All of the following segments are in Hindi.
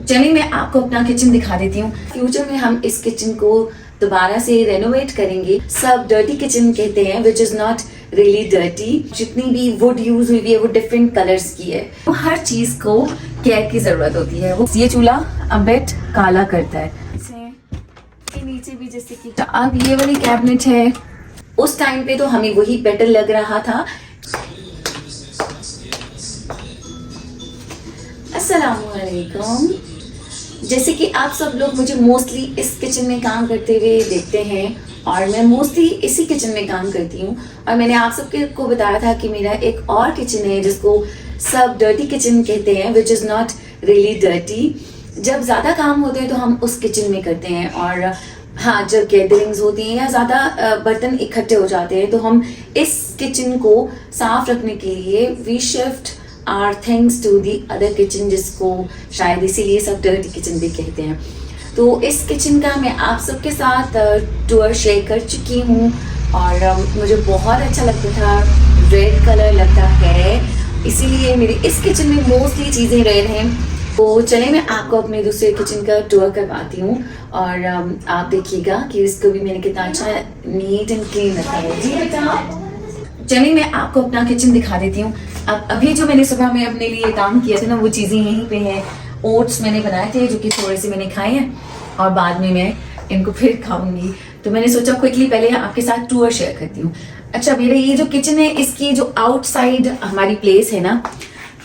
चलिए मैं आपको अपना किचन दिखा देती हूँ। फ्यूचर में हम इस किचन को दोबारा से रेनोवेट करेंगे। सब डर्टी किचन कहते हैं, which is not really dirty. जितनी भी वुड यूज हुई है वो डिफरेंट कलर्स की है। तो हर चीज को केयर की जरूरत होती है। वो ये चूल्हा अब बेट काला करता है। के नीचे भी जैसे कि अब ये वाली कैबिनेट है। उस टाइम पे तो हमें वही बेटर लग रहा था। अस्सलामुअलैकुम। जैसे कि आप सब लोग मुझे मोस्टली इस किचन में काम करते हुए देखते हैं और मैं मोस्टली इसी किचन में काम करती हूँ। और मैंने आप सबके को बताया था कि मेरा एक और किचन है जिसको सब डर्टी किचन कहते हैं, which is not really dirty. जब ज़्यादा काम होते हैं तो हम उस किचन में करते हैं। और हाँ, जब गैदरिंग्स होती हैं या ज़्यादा बर्तन इकट्ठे हो जाते हैं तो हम इस किचन को साफ रखने के लिए we shift our things to the other kitchen, जिसको शायद इसीलिए सब डर्टी किचन भी कहते हैं। तो इस किचन का मैं आप सबके साथ टूर शेयर कर चुकी हूँ और मुझे बहुत अच्छा लगता था। रेड कलर लगता है, इसीलिए मेरी इस किचन में मोस्टली चीज़ें रेड हैं। तो चले मैं आपको अपने दूसरे किचन का टूर करवाती हूँ और आप देखिएगा कि इसको भी मैंने कितना अच्छा नीट एंड क्लीन रखा है। जी बेटा, चलिए मैं आपको अपना किचन दिखा देती हूँ। अब अभी जो मैंने सुबह में अपने लिए काम किया था ना, वो चीज़ें यहीं पे हैं। ओट्स मैंने बनाए थे जो कि थोड़े से मैंने खाए हैं और बाद में मैं इनको फिर खाऊंगी। तो मैंने सोचा क्विकली पहले आपके साथ टूर शेयर करती हूँ। अच्छा, मेरे ये जो किचन है इसकी जो आउटसाइड हमारी प्लेस है ना,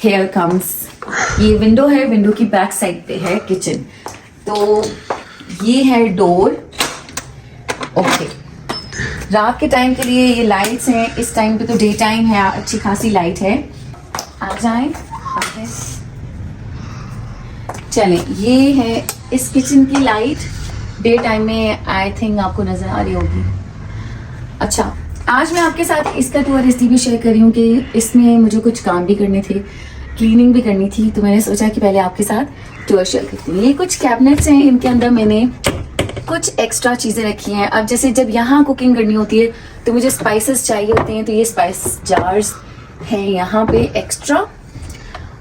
हेयर कम्स, ये विंडो है, विंडो की बैक साइड पे है किचन। तो ये है डोर। ओके, रात के टाइम के लिए ये लाइट्स हैं। इस टाइम पे तो डे टाइम है, अच्छी खासी लाइट है। आ जाएं। चलें, ये है इस किचन की लाइट। डे टाइम में आई थिंक आपको नजर आ रही होगी। अच्छा, आज मैं आपके साथ इसका टूर इसलिए भी शेयर कर रही हूँ कि इसमें मुझे कुछ काम भी करने थे, क्लीनिंग भी करनी थी। तो मैंने सोचा कि पहले आपके साथ टूर शेयर करती हूँ। ये कुछ कैबिनेट्स हैं, इनके अंदर मैंने कुछ एक्स्ट्रा चीज़ें रखी हैं। अब जैसे जब यहाँ कुकिंग करनी होती है तो मुझे स्पाइसेस चाहिए होते हैं, तो ये स्पाइस जार्स हैं यहाँ पे एक्स्ट्रा,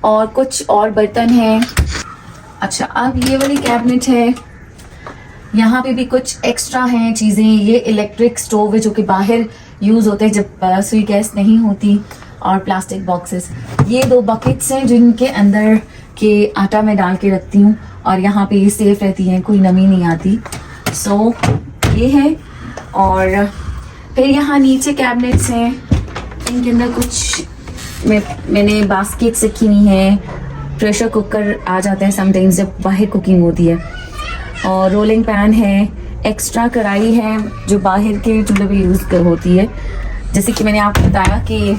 और कुछ और बर्तन हैं। अच्छा, अब ये वाली कैबिनेट है, यहाँ पे भी कुछ एक्स्ट्रा हैं चीज़ें। ये इलेक्ट्रिक स्टोव है जो कि बाहर यूज़ होते हैं जब सुई गैस नहीं होती, और प्लास्टिक बॉक्सेस। ये 2 बकेट्स हैं जिनके अंदर के आटा मैं डाल के रखती हूँ और यहाँ पे ये सेफ रहती हैं, कोई नमी नहीं आती। सो ये है। और फिर यहाँ नीचे कैबिनेट्स हैं, इनके अंदर कुछ मैंने बास्केट्स रखी हुई हैं। प्रेशर कुकर आ जाता है समटाइम्स जब बाहर कुकिंग होती है, और रोलिंग पैन है। एक्स्ट्रा कढ़ाई है जो बाहर के चूल्हे पे यूज़ होती है। जैसे कि मैंने आपको बताया कि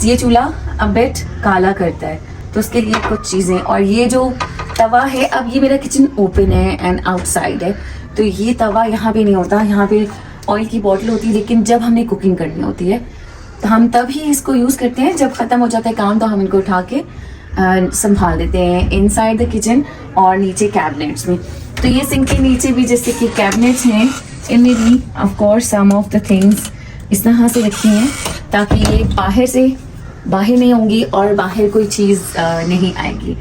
ये चूल्हा अब बेट काला करता है, तो उसके लिए कुछ चीज़ें। और ये जो तवा है, अब ये मेरा किचन ओपन है एंड आउटसाइड है, तो ये तवा यहाँ पे नहीं होता। यहाँ पे ऑयल की बॉटल होती है, लेकिन जब हमने कुकिंग करनी होती है तो हम तभी इसको यूज़ करते हैं। जब ख़त्म हो जाता है काम तो हम इनको उठा के संभाल देते हैं इनसाइड द किचन और नीचे कैबिनेट्स में। तो ये सिंक के नीचे भी जैसे कि कैबिनेट्स हैं, इनमें भी of course some of the things इस तरह से रखी हैं ताकि ये बाहर नहीं होंगी और बाहर कोई चीज़ नहीं आएगी।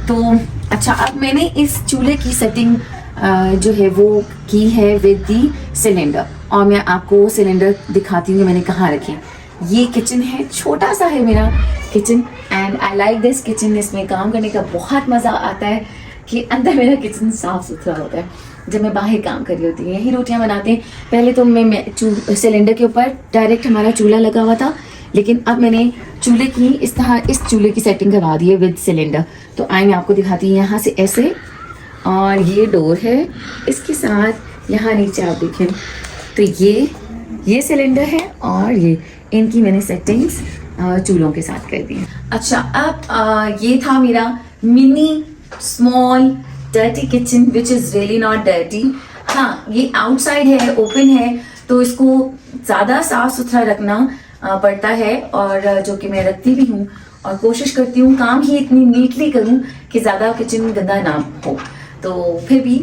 तो अच्छा, अब मैंने इस चूल्हे की सेटिंग जो है वो की है विद दी सिलेंडर, और मैं आपको सिलेंडर दिखाती हूँ मैंने कहाँ रखे। ये किचन है, छोटा सा है मेरा kitchen and I like this kitchen. इसमें काम करने का बहुत मज़ा आता है कि अंदर मेरा किचन साफ सुथरा होता है। जब मैं बाहर काम कर रही होती हूँ, यही रोटियाँ बनाते हैं। पहले तो मैं सिलेंडर के ऊपर डायरेक्ट हमारा चूल्हा लगा हुआ था, लेकिन अब मैंने चूल्हे की इस चूल्हे की सेटिंग करवा दी है विद सिलेंडर। तो आई मैं आपको दिखाती हूँ यहाँ से ऐसे, और ये डोर है इसके साथ। यहाँ नीचे आप देखें तो ये सिलेंडर है, और ये इनकी मैंने सेटिंग्स चूल्हों के साथ कर दी है। अच्छा, अब ये था मेरा mini small dirty kitchen which is really not dirty. हाँ, ये आउटसाइड है, ओपन है, तो इसको ज़्यादा साफ सुथरा रखना पड़ता है, और जो कि मैं रखती भी हूँ और कोशिश करती हूँ काम ही इतनी नीटली करूँ कि ज़्यादा किचन गंदा ना हो। तो फिर भी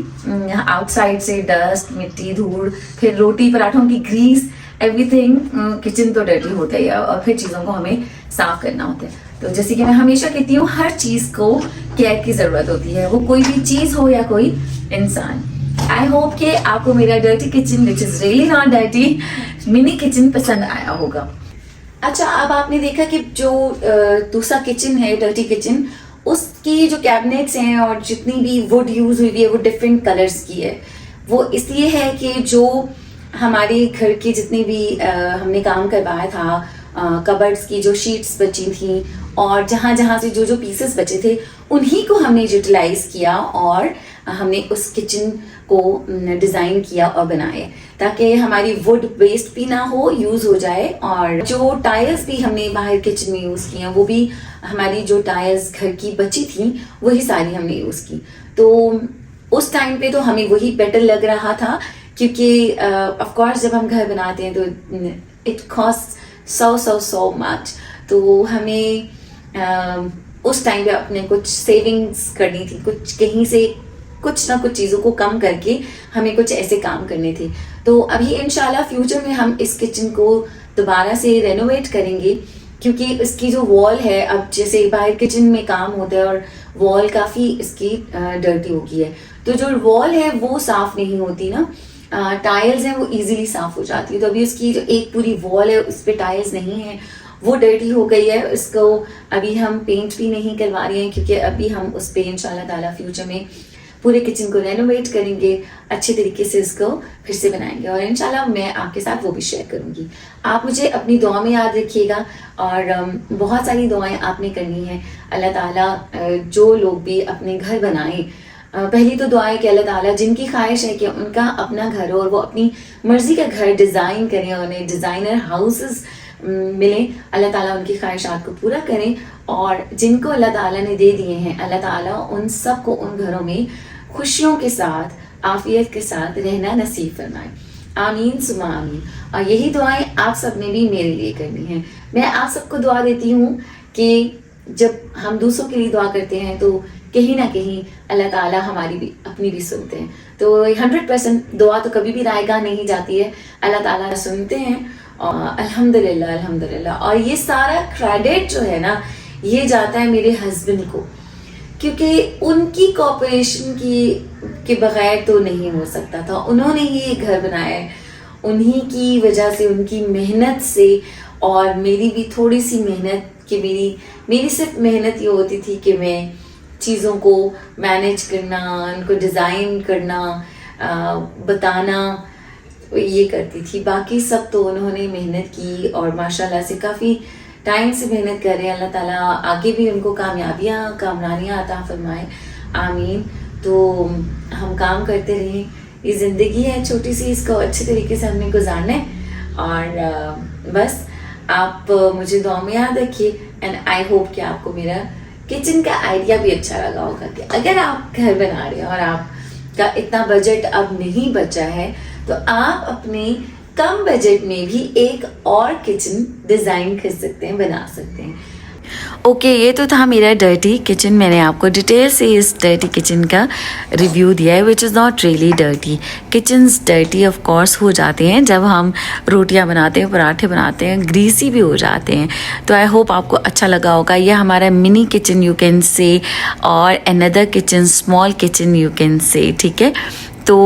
आउटसाइड से डस्ट, मिट्टी, धूल, फिर रोटी पराठों की ग्रीस, एवरीथिंग, किचन तो डर्टी होता ही है और फिर चीज़ों को हमें साफ करना होता है। तो जैसे कि मैं हमेशा कहती हूँ, हर चीज को केयर की जरूरत होती है, वो कोई भी चीज हो या कोई इंसान। आई होप कि आपको मेरा dirty kitchen, which is really not dirty, mini kitchen पसंद आया होगा। अच्छा, अब आपने देखा कि जो दूसरा किचन है, डर्टी किचन, उसकी जो कैबिनेट्स हैं और जितनी भी वुड यूज हुई है वो डिफरेंट कलर्स की है। वो इसलिए है कि जो हमारे घर के जितने भी हमने काम करवाया था, कबर्ड्स की जो शीट्स बची थी और जहाँ जहाँ से जो जो पीसेस बचे थे, उन्हीं को हमने यूटिलाइज किया और हमने उस किचन को डिज़ाइन किया और बनाए, ताकि हमारी वुड वेस्ट भी ना हो, यूज़ हो जाए। और जो टायर्स भी हमने बाहर किचन में यूज़ किए, वो भी हमारी जो टायर्स घर की बची थी वही सारी हमने यूज़ की। तो उस टाइम पे तो हमें वही बेटर लग रहा था, क्योंकि ऑफ कोर्स जब हम घर बनाते हैं तो इट कॉस्ट so much। तो हमें उस टाइम पे अपने कुछ सेविंग्स करनी थी, कुछ कहीं से कुछ ना कुछ चीज़ों को कम करके हमें कुछ ऐसे काम करने थे। तो अभी इंशाल्लाह फ्यूचर में हम इस किचन को दोबारा से रेनोवेट करेंगे, क्योंकि इसकी जो वॉल है, अब जैसे बाहर किचन में काम होता है और वॉल काफ़ी इसकी डर्टी हो गई है, तो जो वॉल है वो साफ़ नहीं होती ना, टाइल्स हैं वो इजीली साफ़ हो जाती है। तो अभी उसकी जो एक पूरी वॉल है उस पर टाइल्स नहीं है, वो डर्टी हो गई है। इसको अभी हम पेंट भी नहीं करवा रहे हैं, क्योंकि अभी हम उस पर इंशाल्लाह ताला फ्यूचर में पूरे किचन को रेनोवेट करेंगे, अच्छे तरीके से इसको फिर से बनाएंगे और इंशाल्लाह मैं आपके साथ वो भी शेयर करूंगी। आप मुझे अपनी दुआ में याद रखिएगा और बहुत सारी दुआएं आपने करनी है। अल्लाह ताला जो लोग भी अपने घर बनाएं, पहली तो दुआ है कि अल्लाह ताला जिनकी ख्वाहिश है कि उनका अपना घर हो और वो अपनी मर्जी का घर डिज़ाइन करें, उन्हें डिज़ाइनर हाउसेस मिले, अल्लाह ताला उनकी ख्वाहिशात को पूरा करें। और जिनको अल्लाह ताला ने दे दिए हैं, अल्लाह ताला उन सब को उन घरों में खुशियों के साथ, आफियत के साथ रहना नसीब फरमाए। आमीन सुमा आमीन। और यही दुआएं आप सब ने भी मेरे लिए करनी है। मैं आप सबको दुआ देती हूँ कि जब हम दूसरों के लिए दुआ करते हैं तो कहीं ना कहीं अल्लाह ताला हमारी भी अपनी भी सुनते हैं। तो 100% दुआ तो कभी भी रायगा नहीं जाती है, अल्लाह ताला सुनते हैं। और अल्हम्दुलिल्लाह अल्हम्दुलिल्लाह। और ये सारा क्रेडिट जो है ना, ये जाता है मेरे हस्बैंड को, क्योंकि उनकी कोऑपरेशन के बगैर तो नहीं हो सकता था। उन्होंने ये घर बनाया है, उन्हीं की वजह से, उनकी मेहनत से, और मेरी भी थोड़ी सी मेहनत, कि मेरी सिर्फ मेहनत ये होती थी कि मैं चीज़ों को मैनेज करना, उनको डिज़ाइन करना, बताना, ये करती थी। बाकी सब तो उन्होंने मेहनत की और माशाल्लाह से काफ़ी टाइम से मेहनत कर रहे हैं। अल्लाह ताला आगे भी उनको कामयाबियाँ, कामरानियाँ अता फरमाए, आमीन। तो हम काम करते रहें, ये ज़िंदगी है छोटी सी, इसको अच्छे तरीके से हमने गुजारना है। और बस आप मुझे दुआ में याद रखिए। एंड आई होप कि आपको मेरा किचन का आइडिया भी अच्छा लगा होगा कि अगर आप घर बना रहे हैं और आपका इतना बजट अब नहीं बचा है, तो आप अपने कम बजट में भी एक और किचन डिज़ाइन कर सकते हैं, बना सकते हैं। ओके, ये तो था मेरा डर्टी किचन। मैंने आपको डिटेल से इस डर्टी किचन का रिव्यू दिया है, which is not really dirty. Kitchens dirty of course हो जाते हैं जब हम रोटियां बनाते हैं, पराठे बनाते हैं, ग्रीसी भी हो जाते हैं। तो आई होप आपको अच्छा लगा होगा। ये हमारा mini kitchen you can say, और another kitchen, small kitchen you can say, ठीक है। तो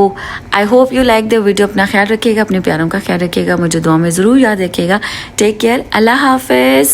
I hope you like the video. अपना ख्याल रखिएगा, अपने प्यारों का ख्याल रखिएगा, मुझे दुआ में ज़रूर याद रखिएगा। टेक केयर, अल्लाह हाफिज़।